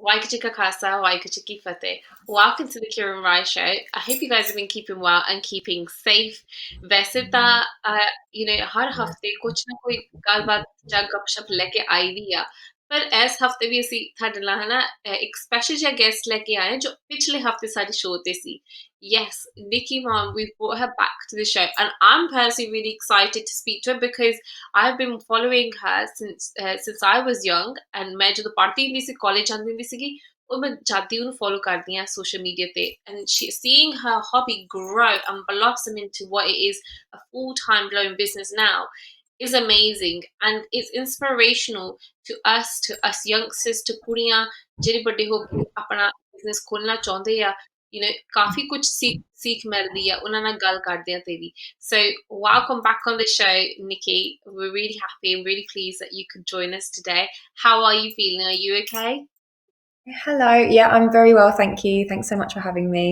Waikachika Kasa, Waikachiki Fate. Welcome to the Kiran Rai Show. I hope you guys have been keeping well and keeping safe. वैसे ਤਾਂ ਹਰ ਹਫਤੇ ਕੁਛ ਨਾ ਕੋਈ ਗੱਲਬਾਤ ਜਾਂ ਗੱਪਸ਼ਪ ਲੈ ਕੇ ਆਈ ਦੀ ਆ ਪਰ ਇਸ ਹਫਤੇ ਵੀ ਅਸੀਂ ਤੁਹਾਡੇ ਨਾਲ ਹਨਾ ਇੱਕ ਸਪੈਸ਼ਲ ਜਿਹਾ ਗੈਸਟ ਲੈ ਕੇ ਆਏ ਹਾਂ ਜੋ ਪਿਛਲੇ ਹਫਤੇ ਸਾਡੇ ਸ਼ੋਅ ਤੇ ਸੀ Yes, Nikki Mom, we brought her back to the show, and I'm personally really excited to speak to her because I've been following her since I was young, and मैं ਜਦੋਂ ਪੜ੍ਹਦੀ ਹੁੰਦੀ ਸੀ ਕਾਲਜ ਜਾਂਦੀ ਹੁੰਦੀ ਸੀਗੀ ਉਹ ਮੈਂ ਜਾਂਦੀ ਉਹਨੂੰ ਫੋਲੋ ਕਰਦੀ ਹਾਂ social media ਤੇ and seeing her hobby grow and blossom into what it is a full-time blown business now is amazing and it's inspirational to us youngsters to ਕੁੜੀਆਂ ਜਿਹੜੇ ਵੱਡੇ ਹੋ ਕੇ ਆਪਣਾ ਬਿਜ਼ਨਸ ਖੋਲਣਾ ਚਾਹੁੰਦੇ ਆ ਕਾਫੀ ਕੁਝ ਸੀਖ ਮਿਲਦੀ ਆ ਉਹਨਾਂ ਨਾਲ ਗੱਲ ਕਰਦਿਆਂ ਤੇ ਵੀ so welcome back on the show, Nikki. We're really happy and really pleased that you could join us today. How are you feeling? Are you okay? Hello. Yeah, I'm very well, thank you. Thanks so much for having me.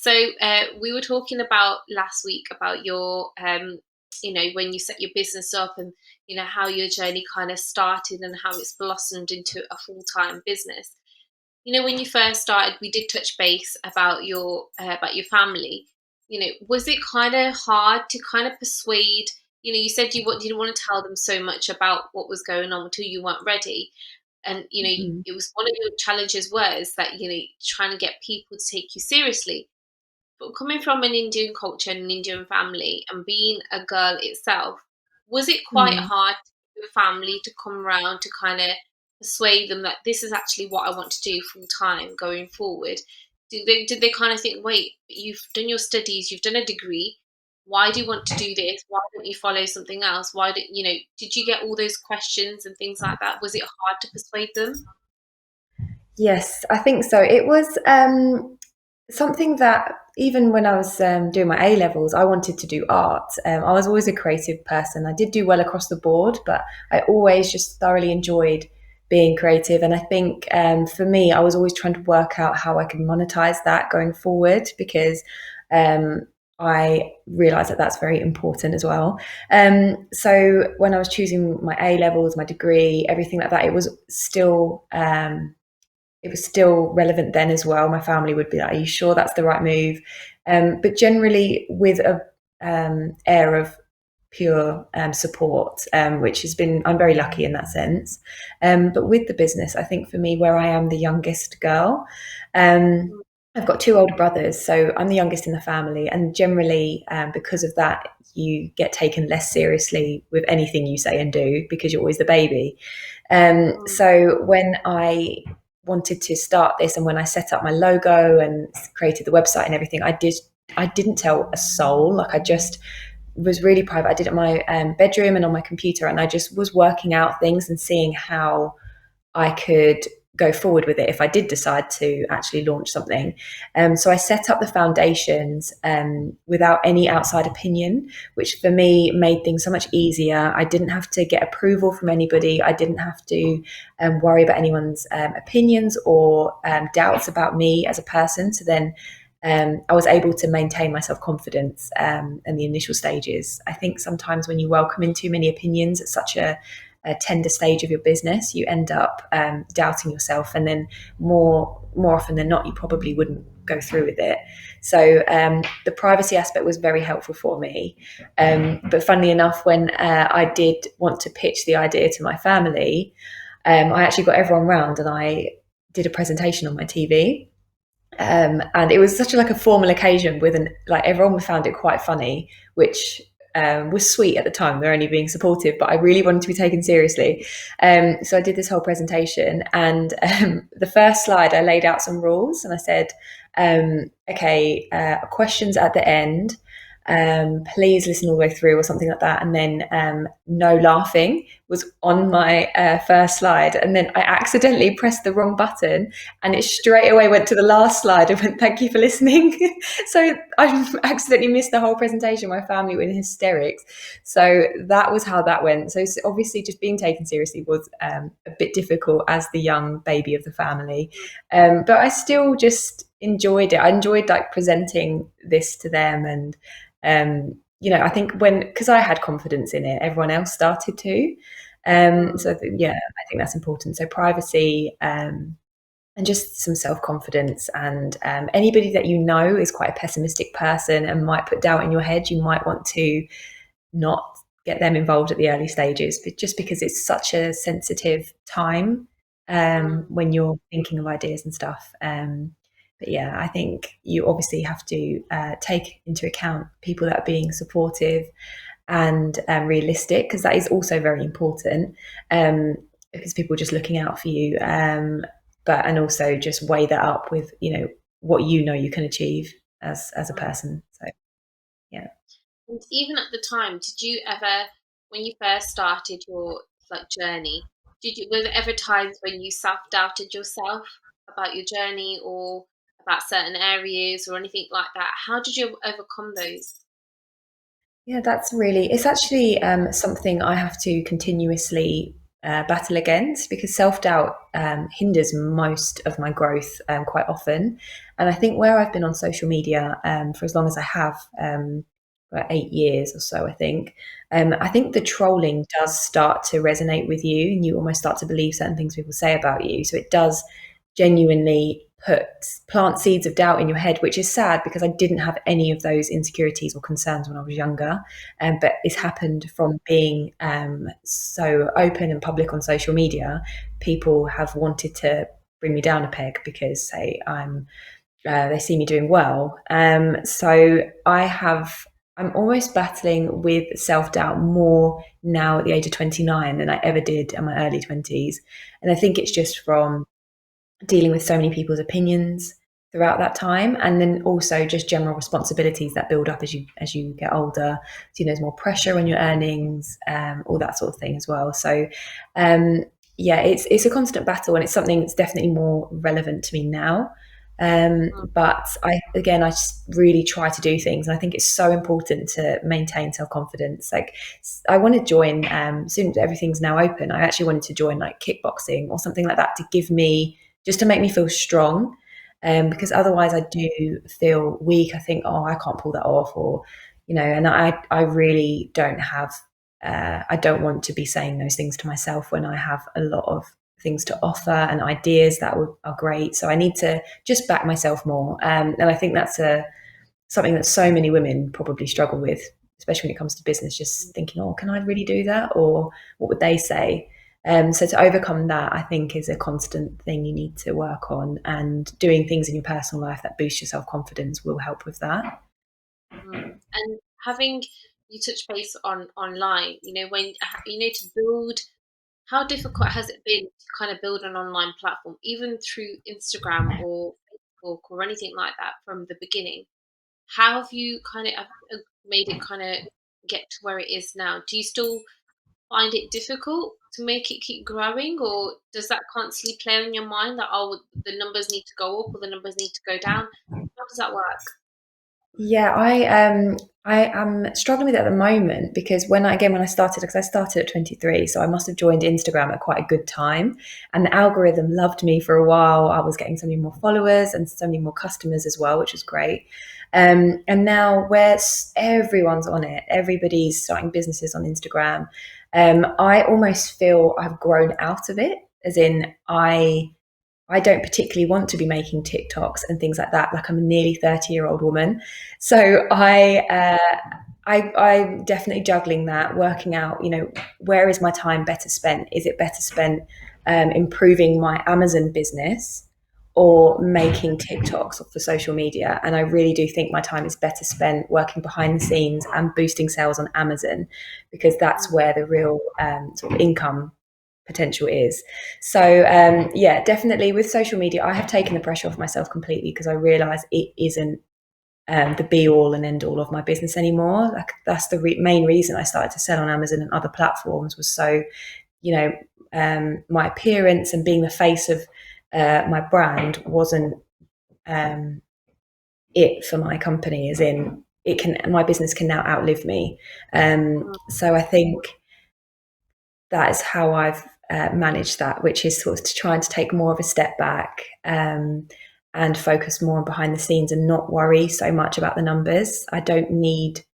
So we were talking about last week about your, when you set your business up and how your journey kind of started and how it's blossomed into a full-time business. When you first started, we did touch base about your family. Was it kind of hard to kind of persuade? You said you didn't want to tell them so much about what was going on until you weren't ready, and Mhm. it was one of your challenges was that trying to get people to take you seriously. But coming from an Indian culture and an Indian family and being a girl itself, was it quite Mm. hard for your family to come around to kind of persuade them that this is actually what I want to do full time going forward? Did they kind of think, wait, you've done your studies, you've done a degree, why do you want to do this? Why don't you follow something else? Why don't did you get all those questions and things like that? Was it hard to persuade them? Yes, I think so. It was something that even when I was doing my A levels, I wanted to do art. I was always a creative person. I did do well across the board, but I always just thoroughly enjoyed being creative. And I think for me, I was always trying to work out how I can monetize that going forward because um, I realized that that's very important as well. So when I was choosing my A levels, my degree, everything like that, it was still relevant then as well. My family would be like, "Are you sure that's the right move?" But generally, with a air of pure support, which has been, I'm very lucky in that sense. But with the business, I think for me, where I am the youngest girl, um, I've got two older brothers, so I'm the youngest in the family, and generally, because of that, you get taken less seriously with anything you say and do because you're always the baby. Mm. So when I wanted to start this and when I set up my logo and created the website and everything, I didn't tell a soul. Like I just was really private. I did it in my bedroom and on my computer, and I just was working out things and seeing how I could go forward with it if I did decide to actually launch something. So I set up the foundations without any outside opinion, which for me made things so much easier. I didn't have to get approval from anybody. I didn't have to worry about anyone's opinions or doubts about me as a person. So then I was able to maintain my self confidence in the initial stages. I think sometimes when you welcome in too many opinions at such a tender stage of your business, you end up doubting yourself, and then more often than not, you probably wouldn't go through with it. So the privacy aspect was very helpful for me. But funnily enough, when I did want to pitch the idea to my family, I actually got everyone round and I did a presentation on my TV. And it was such like a formal occasion with like everyone found it quite funny, which was sweet at the time. They're only being supportive, but I really wanted to be taken seriously. So I did this whole presentation, and the first slide I laid out some rules, and I said, "Okay, questions at the end. Please listen all the way through," or something like that. And then no laughing was on my first slide, and then I accidentally pressed the wrong button, and it straight away went to the last slide and went, "Thank you for listening." So I accidentally missed the whole presentation. My family were in hysterics. So that was how that went. So obviously just being taken seriously was a bit difficult as the young baby of the family. But I still just enjoyed it. I enjoyed like presenting this to them, and I think because I had confidence in it, everyone else started to. Mm. Yeah, I think that's important. So privacy, and just some self-confidence, and anybody that you know is quite a pessimistic person and might put doubt in your head, you might want to not get them involved at the early stages, but just because it's such a sensitive time Mm. when you're thinking of ideas and stuff. But yeah, I think you obviously have to take into account people that are being supportive and realistic, because that is also very important, because people are just looking out for you, but and also just weigh that up with what you can achieve as a Mm. person. So yeah. And even at the time, did you ever, when you first started your like journey, were there ever times when you self-doubted yourself about your journey or about certain areas or anything like that? How did you overcome those? Yeah, it's actually something I have to continuously battle against, because self doubt hinders most of my growth quite often. And I think where I've been on social media for as long as I have, about 8 years or so, I think the trolling does start to resonate with you, and you almost start to believe certain things people say about you. So it does genuinely plant seeds of doubt in your head, which is sad because I didn't have any of those insecurities or concerns when I was younger. But it's happened from being so open and public on social media. People have wanted to bring me down a peg because, say, they see me doing well. I'm almost battling with self doubt more now at the age of 29 than I ever did in my early 20s. And I think it's just from dealing with so many people's opinions throughout that time, and then also just general responsibilities that build up as you get older. So there's more pressure on your earnings, all that sort of thing as well. So yeah, it's a constant battle, and it's something that's definitely more relevant to me now. But I just really try to do things, and I think it's so important to maintain self-confidence. Like, I want to join, soon everything's now open, I actually wanted to join like kickboxing or something like that, to give me, just to make me feel strong. Because otherwise I do feel weak. I think, oh, I can't pull that off, or and I really don't have. I don't want to be saying those things to myself when I have a lot of things to offer and ideas that are great. So I need to just back myself more, and I think that's something that so many women probably struggle with, especially when it comes to business. Just thinking, oh, can I really do that, or what would they say? So to overcome that, I think, is a constant thing you need to work on, and doing things in your personal life that boost your self confidence will help with that. And having you touch base on online, when to build, how difficult has it been to kind of build an online platform, even through Instagram or Facebook or anything like that from the beginning? How have you kind of made it kind of get to where it is now? Do you still find it difficult to make it keep growing, or does that constantly play on your mind that, oh, the numbers need to go up or the numbers need to go down? How does that work? Yeah, I am struggling with it at the moment, because when I started, because I started at 23, so I must have joined Instagram at quite a good time, and the algorithm loved me for a while. I was getting so many more followers and so many more customers as well, which was great. And now, where everyone's on it, everybody's starting businesses on Instagram. I almost feel I've grown out of it, as in I don't particularly want to be making TikToks and things like that. Like, I'm a nearly 30-year-old woman. So I'm definitely juggling that, working out, where is my time better spent? Is it better spent improving my Amazon business, or making TikToks off the social media? And I really do think my time is better spent working behind the scenes and boosting sales on Amazon, because that's where the real sort of income potential is. So yeah, definitely with social media, I have taken the pressure off myself completely, because I realize it isn't the be all and end all of my business anymore. Like, that's the main reason I started to sell on Amazon and other platforms, was so, you know, my appearance and being the face of my brand wasn't it for my company, as in, my business can now outlive me. So I think that is how I've managed that, which is sort of to try and to take more of a step back, and focus more on behind the scenes, and not worry so much about the numbers. I don't need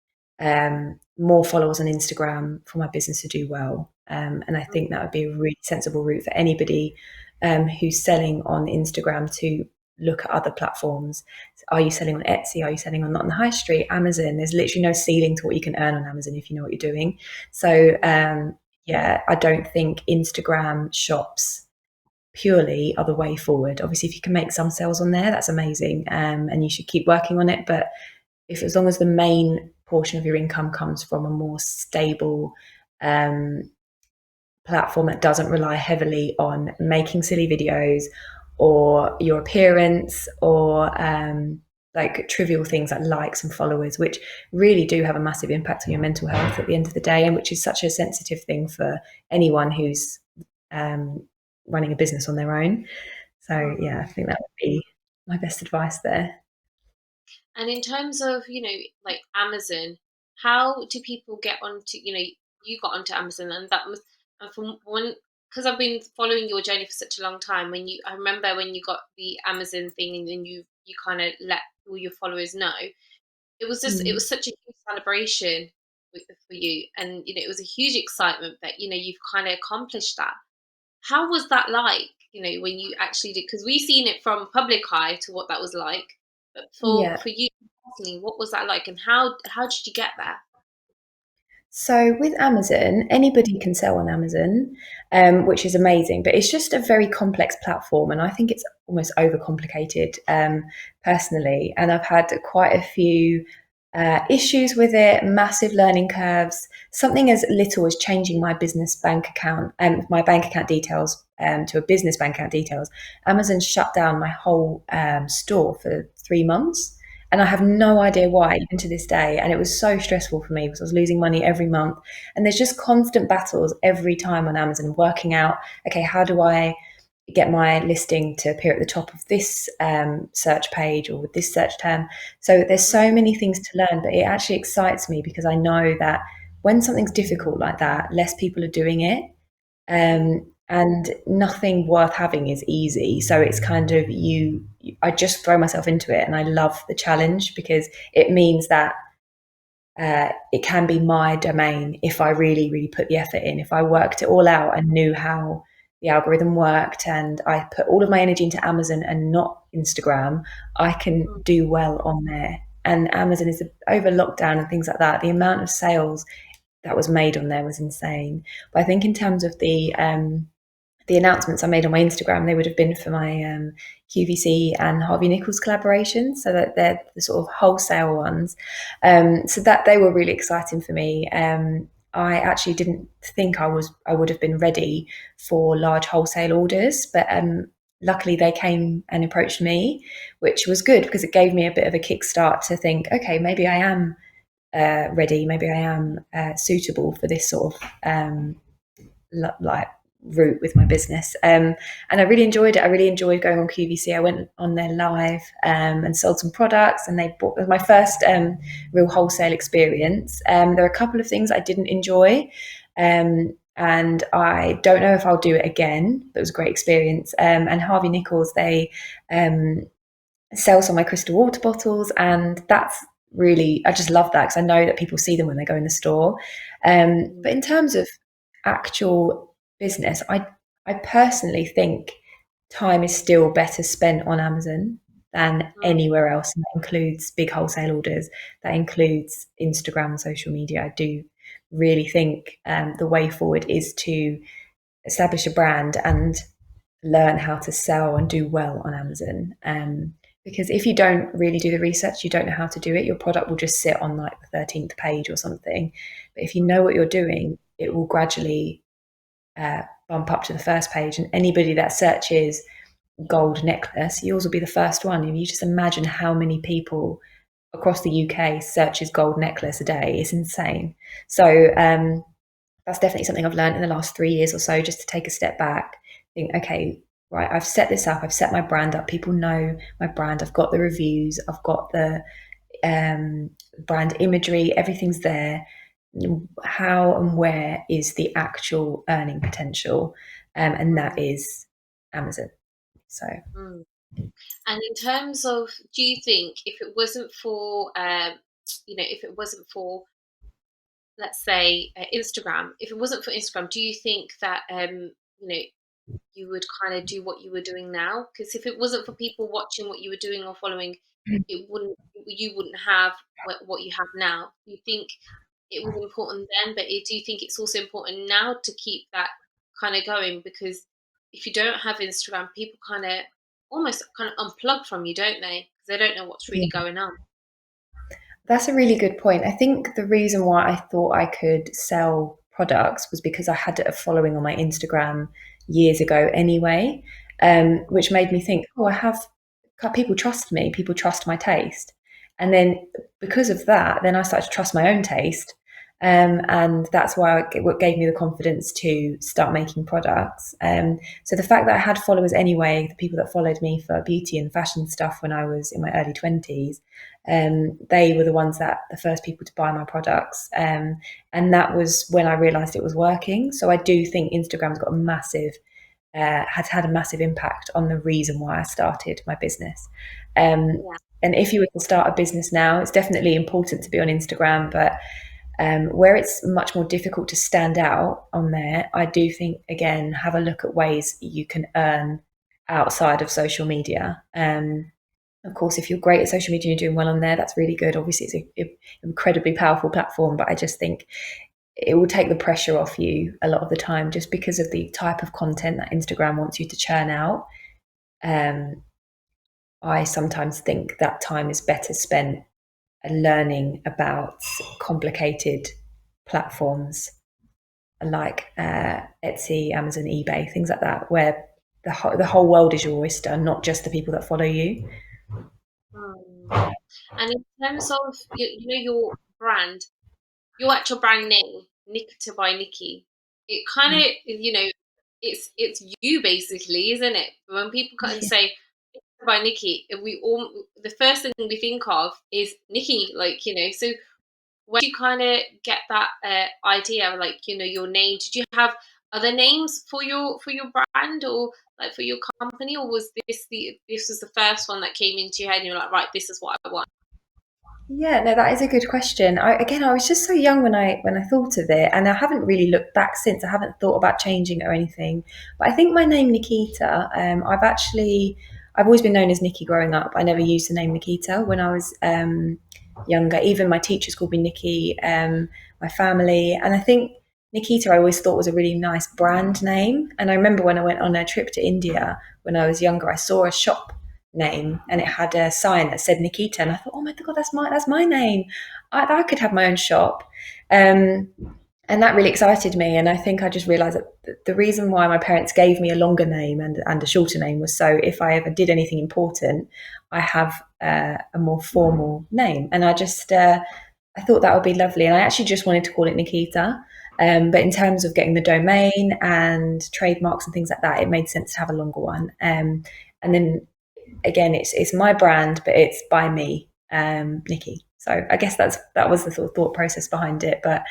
more followers on Instagram for my business to do well. And I think that Mm. would be a really sensible route for anybody who's selling on Instagram to look at other platforms. Are you selling on Etsy? Are you selling on not on the high street? Amazon? There's literally no ceiling to what you can earn on Amazon if you know what you're doing. So yeah, I don't think Instagram shops purely are the way forward. Obviously, if you can make some sales on there, that's amazing, and you should keep working on it. But if as long as the main portion of your income comes from a more stable um, platform that doesn't rely heavily on making silly videos or your appearance or like trivial things like likes and followers, which really do have a massive impact on your mental health at the end of the day, and which is such a sensitive thing for anyone who's um, running a business on their own. So yeah, I Mm. think that would be my best advice there. And in terms of, like Amazon, how do people get onto, you got onto Amazon, and that was, and from one, because I've been following your journey for such a long time. I remember when you got the Amazon thing, and then you kind of let all your followers know. It Mm. was such a huge celebration for you, and it was a huge excitement that you've kind of accomplished that. How was that like, when you actually did? Because we've seen it from public eye to what that was like, but Yeah. for you personally, what was that like, and how did you get there? So with Amazon, anybody can sell on Amazon, which is amazing, but it's just a very complex platform, and I think it's almost overcomplicated personally. And I've had quite a few issues with it, massive learning curves. Something as little as changing my business bank account and my bank account details to a business bank account details. Amazon shut down my whole store for 3 months. And I have no idea why, even to this day. And it was so stressful for me because I was losing money every month. And there's just constant battles every time on Amazon, working out, okay, how do I get my listing to appear at the top of this search page or with this search term? So there's so many things to learn, but it actually excites me because I know that when something's difficult like that, less people are doing it. Mm, And nothing worth having is easy. So it's kind of I just throw myself into it, and I love the challenge because it means that it can be my domain if I really, really put the effort in. If I worked it all out and knew how the algorithm worked and I put all of my energy into Amazon and not Instagram, I can mm, do well on there. And Amazon is over lockdown and things like that. The amount of sales that was made on there was insane. But I think in terms of the announcements I made on my Instagram, they would have been for my QVC and Harvey Nichols collaboration, so that they're the sort of wholesale ones. So that they were really exciting for me. I actually didn't think I would have been ready for large wholesale orders, but luckily they came and approached me, which was good because it gave me a bit of a kickstart to think, okay, maybe I am ready, maybe I am suitable for this sort of like route with my business. And I really enjoyed it. I really enjoyed going on QVC. I went on there live and sold some products, and they bought my first real wholesale experience. There are a couple of things I didn't enjoy. And I don't know if I'll do it again, but it was a great experience. And Harvey Nichols, they sell some of my crystal water bottles, and that's really, I just love that because I know that people see them when they go in the store. mm, But in terms of actual business, I personally think time is still better spent on Amazon than mm, anywhere else, and that includes big wholesale orders, that includes Instagram and social media. I do really think the way forward is to establish a brand and learn how to sell and do well on Amazon. Because if you don't really do the research, you don't know how to do it, your product will just sit on like the 13th page or something. But if you know what you're doing, it will gradually bump up to the first page. And anybody that searches gold necklace, yours will be the first one. And you just imagine how many people across the UK searches gold necklace a day. It's insane. So that's definitely something I've learned in the last 3 years or so, just to take a step back, think, okay, right, I've set this up, I've set my brand up, people know my brand, I've got the reviews, I've got the brand imagery, everything's there. How and where is the actual earning potential? And that mm, is Amazon. So mm. And in terms of, do you think if it wasn't for, if it wasn't for let's say Instagram, if it wasn't for Instagram, do you think that you know you would kind of do what you were doing now? Because if it wasn't for people watching what you were doing or following, it wouldn't you wouldn't have what you have now. You think it was important then, but do you think it's also important now to keep that kind of going? Because if you don't have Instagram, people kind of almost kind of unplug from you, don't they? Because they don't know what's really Yeah. going on. That's a really good point. I think the reason why I thought I could sell products was because I had a following on my Instagram years ago anyway, which made me think, oh, I have people trust me, people trust my taste. And then because of that, then I started to trust my own taste. And that's why what gave me the confidence to start making products. So the fact that I had followers anyway, the people that followed me for beauty and fashion stuff when I was in my early 20s, they were the ones that the first people to buy my products. And that was when I realized it was working. So I do think Instagram's got a massive, has had a massive impact on the reason why I started my business. Um, Yeah. and if you were to start a business now, it's definitely important to be on Instagram, but where it's much more difficult to stand out on there, I do think, again, have a look at ways you can earn outside of social media. Of course, if you're great at social media and you're doing well on there, that's really good. Obviously, it's an incredibly powerful platform, but I just think it will take the pressure off you a lot of the time just because of the type of content that Instagram wants you to churn out. Um, I sometimes think that time is better spent learning about complicated platforms like Etsy, Amazon, eBay, things like that, where the whole world is your oyster, not just the people that follow you. Hmm. And in terms of your brand, your actual brand name, Nikita by Niki, it kind of it's you basically, isn't it? When people kind of Yeah. say Nikita by Niki, we all the first thing we think of is Nikki, like So where did you kind of get that idea, of, like your name? Did you have other names for your brand or like for your company, or was this was the first one that came into your head and you're like, right, this is what I want? Yeah, no, that is a good question. I was just so young when I thought of it, and I haven't really looked back since. I haven't thought about changing it or anything. But I think my name Nikita. I've always been known as Nikki growing up. I never used the name Nikita when I was younger. Even my teachers called me Nikki. My family, and I think Nikita I always thought was a really nice brand name. And I remember when I went on a trip to India when I was younger, I saw a shop name and it had a sign that said Nikita, and I thought, oh my god, that's my name. I could have my own shop. Um, and that really excited me. And I think I just realised that the reason why my parents gave me a longer name and a shorter name was so if I ever did anything important, I have a more formal name. And I thought that would be lovely. And I actually just wanted to call it Nikita. But in terms of getting the domain and trademarks and things like that, it made sense to have a longer one. And then again, it's my brand, but it's by me, Niki. So I guess that was the sort of thought process behind it. But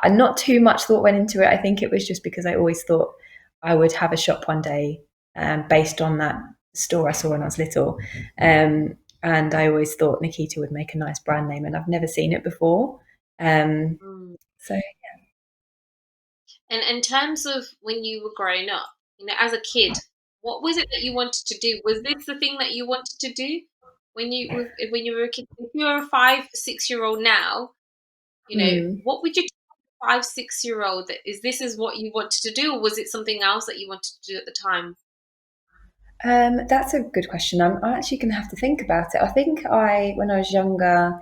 not too much thought went into it. I think it was just because I always thought I would have a shop one day, based on that store I saw when I was little. And I always thought Nikita would make a nice brand name, and I've never seen it before. Um, Mm. so And in terms of when you were growing up, as a kid, what was it that you wanted to do? Was this the thing that you wanted to do when you were a kid? If you're a 5, 6 year old now, mm. what would you tell a 5, 6 year old that this is what you wanted to do, or was it something else that you wanted to do at the time? That's a good question. I'm actually going to have to think about it. I think when I was younger,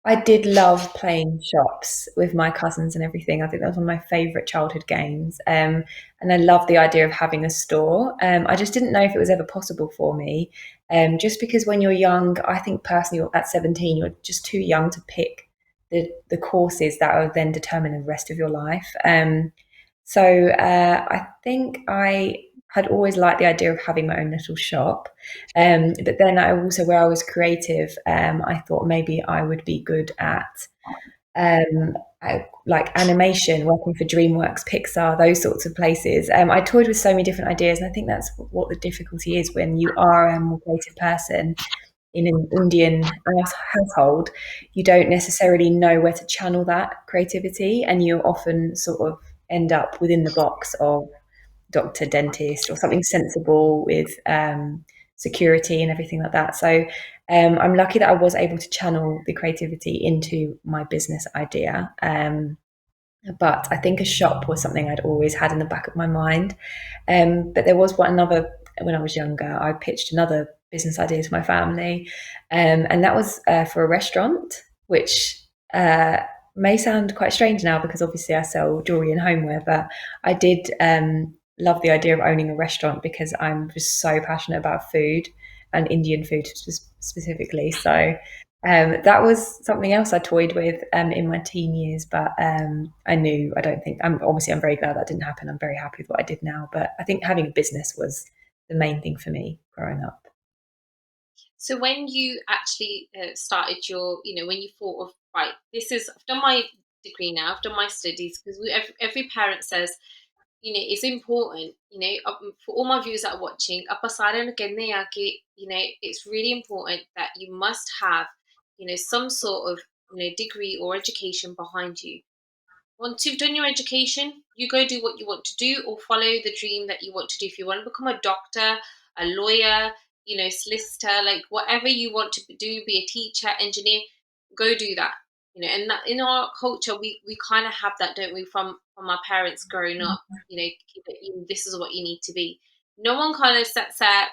I did love playing shops with my cousins and everything. I think that was one of my favourite childhood games. And I loved the idea of having a store. I just didn't know if it was ever possible for me. Just because when you're young, I think personally at 17, you're just too young to pick the courses that will then determine the rest of your life. So I think I had always liked the idea of having my own little shop. But then where I was creative, I thought maybe I would be good at like animation, working for DreamWorks, Pixar, those sorts of places. I toyed with so many different ideas, and I think that's what the difficulty is when you are a more creative person, in an Indian household, you don't necessarily know where to channel that creativity, and you often sort of end up within the box of doctor, dentist, or something sensible with security and everything like that. So I'm lucky that I was able to channel the creativity into my business idea. But I think a shop was something I'd always had in the back of my mind. But there was when I was younger, I pitched another business idea to my family, and that was for a restaurant, which may sound quite strange now because obviously I sell jewelry and homeware, but I did love the idea of owning a restaurant because I'm just so passionate about food and Indian food specifically. So that was something else I toyed with in my teen years, but I don't think, I'm very glad that didn't happen. I'm very happy with what I did now. But I think having a business was the main thing for me growing up. So when you actually started your, when you thought of, right, I've done my degree now, I've done my studies, because every parent says, it's important, for all my viewers that are watching, it's really important that you must have, some sort of, degree or education behind you. Once you've done your education, you go do what you want to do or follow the dream that you want to do. If you want to become a doctor, a lawyer, solicitor, like whatever you want to do, be a teacher, engineer, go do that. And that in our culture, we kind of have that, don't we, from our parents growing up. This is what you need to be. No one kind of sets out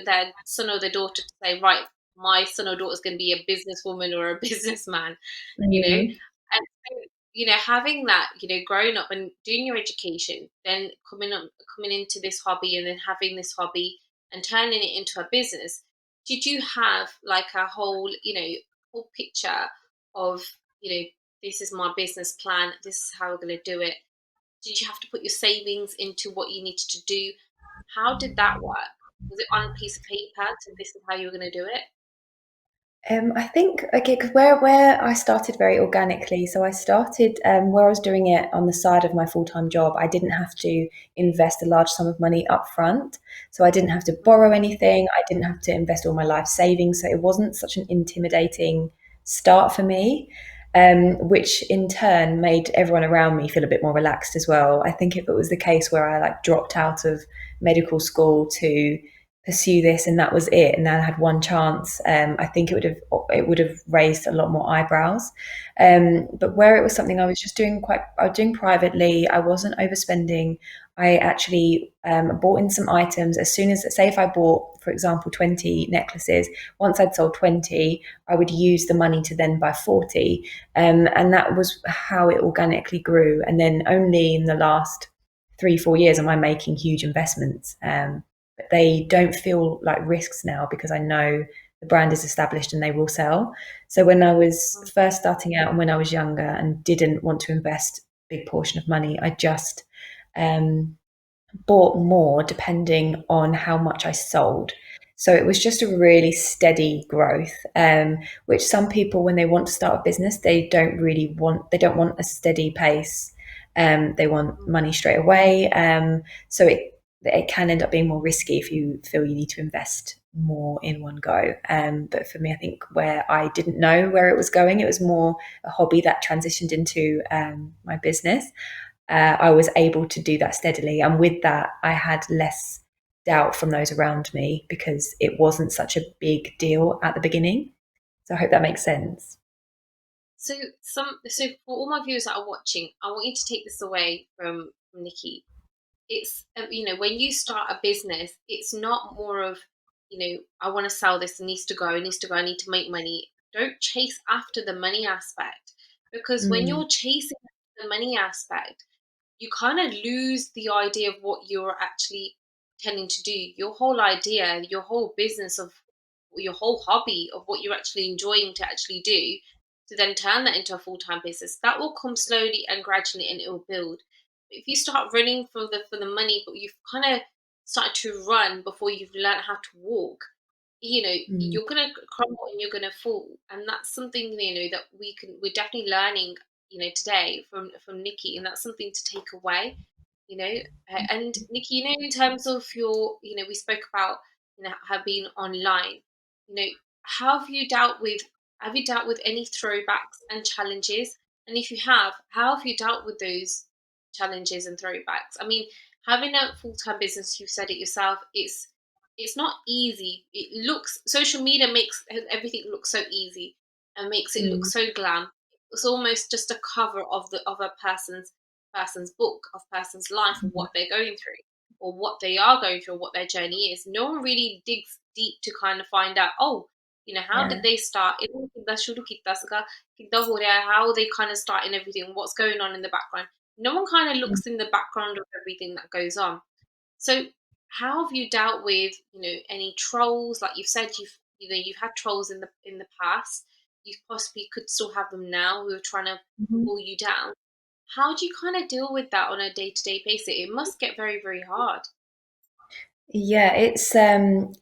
their son or their daughter to say, right, my son or daughter is going to be a businesswoman or a businessman. You know, Mm. and so, having that, growing up and doing your education, then coming into this hobby, and then having this hobby and turning it into a business. Did you have like a whole picture of, this is my business plan, this is how we're going to do it? Did you have to put your savings into what you needed to do? How did that work? Was it on a piece of paper, so this is how you were going to do it? I think okay, because where I started very organically, so I started where I was doing it on the side of my full time job. I didn't have to invest a large sum of money up front, so I didn't have to borrow anything. I didn't have to invest all my life savings, so it wasn't such an intimidating start for me. Which in turn made everyone around me feel a bit more relaxed as well. I think if it was the case where I like dropped out of medical school to pursue this and that was it and then I had one chance, I think it would have raised a lot more eyebrows. But where it was something I was doing privately, I wasn't overspending. I actually bought in some items. As soon as, say, if I bought, for example, 20 necklaces, once I'd sold 20, I would use the money to then buy 40. And that was how it organically grew. And then only in the last 3-4 years am I making huge investments. But they don't feel like risks now because I know the brand is established and they will sell. So when I was first starting out and when I was younger and didn't want to invest a big portion of money, I just um, bought more depending on how much I sold. So it was just a really steady growth, which some people, when they want to start a business, they don't want a steady pace. They want money straight away. So it can end up being more risky if you feel you need to invest more in one go. But for me, I think where I didn't know where it was going, it was more a hobby that transitioned into my business. I was able to do that steadily. And with that, I had less doubt from those around me because it wasn't such a big deal at the beginning. So I hope that makes sense. So for all my viewers that are watching, I want you to take this away from Nikki. It's when you start a business, it's not more of, I want to sell this, it needs to go, it needs to go, I need to make money. Don't chase after the money aspect, because when Mm, you're chasing the money aspect, you kind of lose the idea of what you're actually tending to do. Your whole idea, your whole business of your whole hobby of what you're actually enjoying to actually do, to then turn that into a full-time business, that will come slowly and gradually, and it will build. If you start running for the money, but you've kind of started to run before you've learned how to walk, mm, you're gonna crumble and you're gonna fall. And that's something, that we're definitely learning, today from Nikki, and that's something to take away. And Nikki, in terms of your, we spoke about, her being online. You know, how have you dealt with any throwbacks and challenges? And if you have, how have you dealt with those challenges and throwbacks? I mean, having a full-time business, you've said it yourself, it's not easy. It looks social media makes everything look so easy and makes it look Mm, so glam. It's almost just a cover of the of a person's book, of person's life, or mhm. what they're going through, or what they are going through, or what their journey is. No one really digs deep to kind of find out, oh, how Yeah. did they start? How they kind of start in everything, what's going on in the background. No one kind of Mm. looks in the background of everything that goes on. So how have you dealt with, any trolls? Like you've said, you've had trolls in the past. You possibly could still have them now who are trying to Mhm. pull you down. How do you kind of deal with that on a day-to-day basis? It must get very, very hard. Yeah, it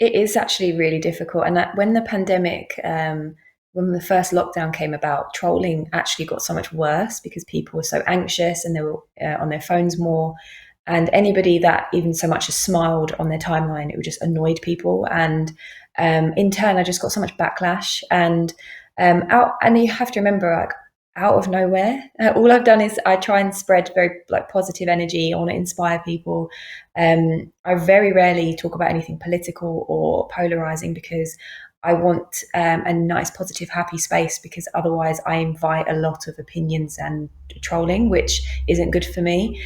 is actually really difficult. And when the pandemic, when the first lockdown came about, trolling actually got so much worse because people were so anxious and they were on their phones more. And anybody that even so much as smiled on their timeline, it would just annoyed people. And in turn, I just got so much backlash. And you have to remember, like, out of nowhere, all I've done is I try and spread very like positive energy. I want to inspire people. I very rarely talk about anything political or polarizing because I want a nice, positive, happy space, because otherwise I invite a lot of opinions and trolling, which isn't good for me.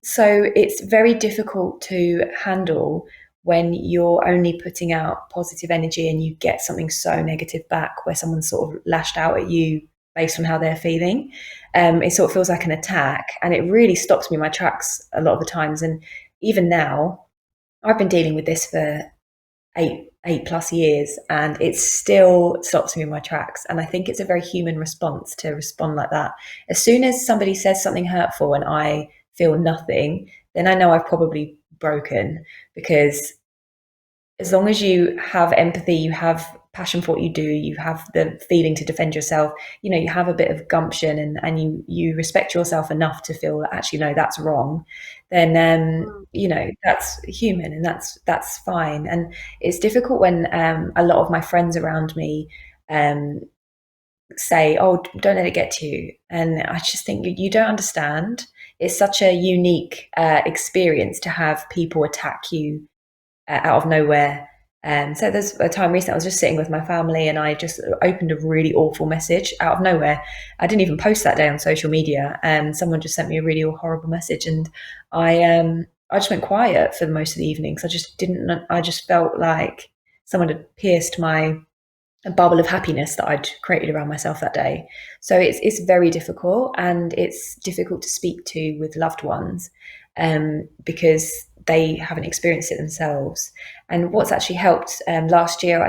So it's very difficult to handle when you're only putting out positive energy and you get something so negative back where someone's sort of lashed out at you based on how they're feeling. It sort of feels like an attack, and it really stops me in my tracks a lot of the times. And even now, I've been dealing with this for eight plus years, and it still stops me in my tracks. And I think it's a very human response to respond like that. As soon as somebody says something hurtful and I feel nothing, then I know I've probably broken, because as long as you have empathy, you have passion for what you do, you have the feeling to defend yourself, you have a bit of gumption, and you respect yourself enough to feel that actually, no, that's wrong, then Mm, that's human, and that's fine. And it's difficult when a lot of my friends around me um, say, "Oh, don't let it get to you," and I just think you don't understand. It's such a unique experience to have people attack you out of nowhere. So there's a time recently I was just sitting with my family and I just opened a really awful message out of nowhere. I didn't even post that day on social media, and someone just sent me a really horrible message, and I just went quiet for most of the evenings. I just didn't. I just felt like someone had pierced my a bubble of happiness that I'd created around myself that day. So it's very difficult, and it's difficult to speak to with loved ones because they haven't experienced it themselves. And what's actually helped, last year,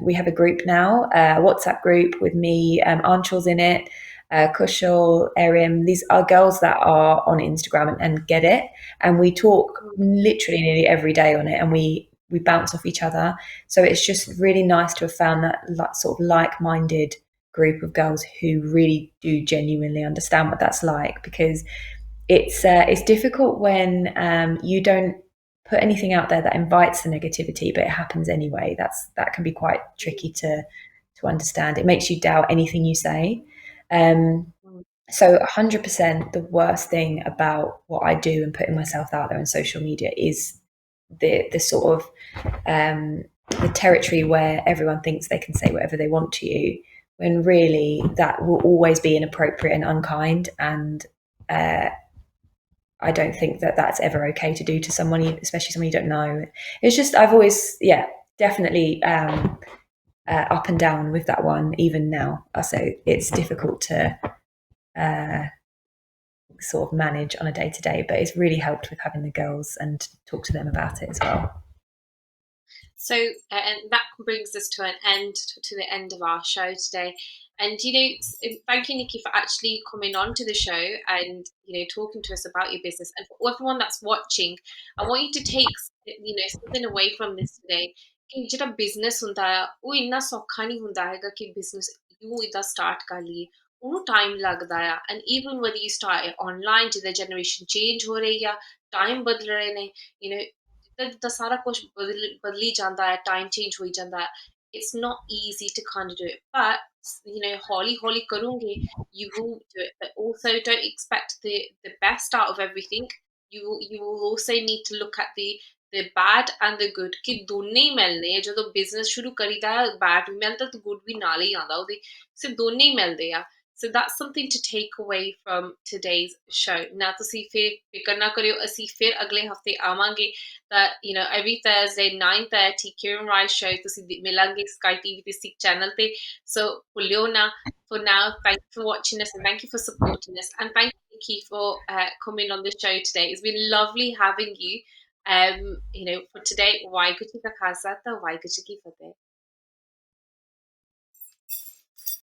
we have a group now, a WhatsApp group with me, Anchal's in it, Kushal, Erin. These are girls that are on Instagram and get it, and we talk mm, literally nearly every day on it, and we bounce off each other. So it's just really nice to have found that sort of like-minded group of girls who really do genuinely understand what that's like, because it's difficult when you don't put anything out there that invites the negativity, but it happens anyway. That can be quite tricky to understand. It makes you doubt anything you say. Um, mm, so 100% the worst thing about what I do and putting myself out there on social media is the sort of the territory where everyone thinks they can say whatever they want to you, when really that will always be inappropriate and unkind. And uh, I don't think that that's ever okay to do to someone, especially someone you don't know. It's just, I've always, yeah, definitely up and down with that one, even now. So it's difficult to uh, sort of manage on a day to day, but it's really helped with having the girls and talk to them about it as well. So, and that brings us to an end, to the end of our show today. And thank you, Nikki, for actually coming on to the show and talking to us about your business. And for everyone that's watching, I want you to take something away from this today. कि ਜਿਹੜਾ business ਹੁੰਦਾ ਆ ਉਹ ਇੰਨਾ ਸੌਖਾ ਨਹੀਂ ਹੁੰਦਾ ਹੈਗਾ ਕਿ business ਯੂ ਇਦਾਂ start ਕਰ ਲਈਏ ਉਹਨੂੰ time ਲੱਗਦਾ ਆ and even whether you start it online ਜਿੱਦਾਂ generation change ਹੋ ਰਹੀ ਆ time ਬਦਲ ਰਹੇ ਨੇ you know ਜਿੱਦਾਂ ਜਿੱਦਾਂ ਸਾਰਾ ਕੁਝ ਬਦਲੀ ਜਾਂਦਾ ਹੈ time change ਹੋਈ ਜਾਂਦਾ ਹੈ it's not easy to kind of do it, but holi holi karungi, you will do it. But also, don't expect the best out of everything. You will also need to look at the bad and the good कि दोने ही मिलने हैं ਜਦੋਂ business शुरू करीदा bad भी मिलता तो good भी ਨਾਲ ਹੀ ਆਉਂਦਾ ਉਹਦੇ ਸਿਰਫ ਦੋਨੇ ਹੀ ਮਿਲਦੇ ਆ so that's something to take away from today's show now ਤੁਸੀਂ ਫਿਕਰ ਨਾ ਕਰਿਓ ਅਸੀਂ ਫਿਰ ਅਗਲੇ ਹਫਤੇ ਆਵਾਂਗੇ that every Thursday 9:30 Kiran Rai show ਤੁਸੀਂ ਮਿਲਾਂਗੇ Sky TV ਤੇ Sikh channel ਤੇ so ਭੁੱਲਿਓ ਨਾ for now thank you for watching us and thank you for supporting us and thank you Niki for coming on the show today it's been lovely having you for today Waheguru ji ਕਾ ਖਾਲਸਾ ਤਾਂ ਵਾਹਿਗੁਰੂ ਜੀ ਕੀ ਫਤਿਹ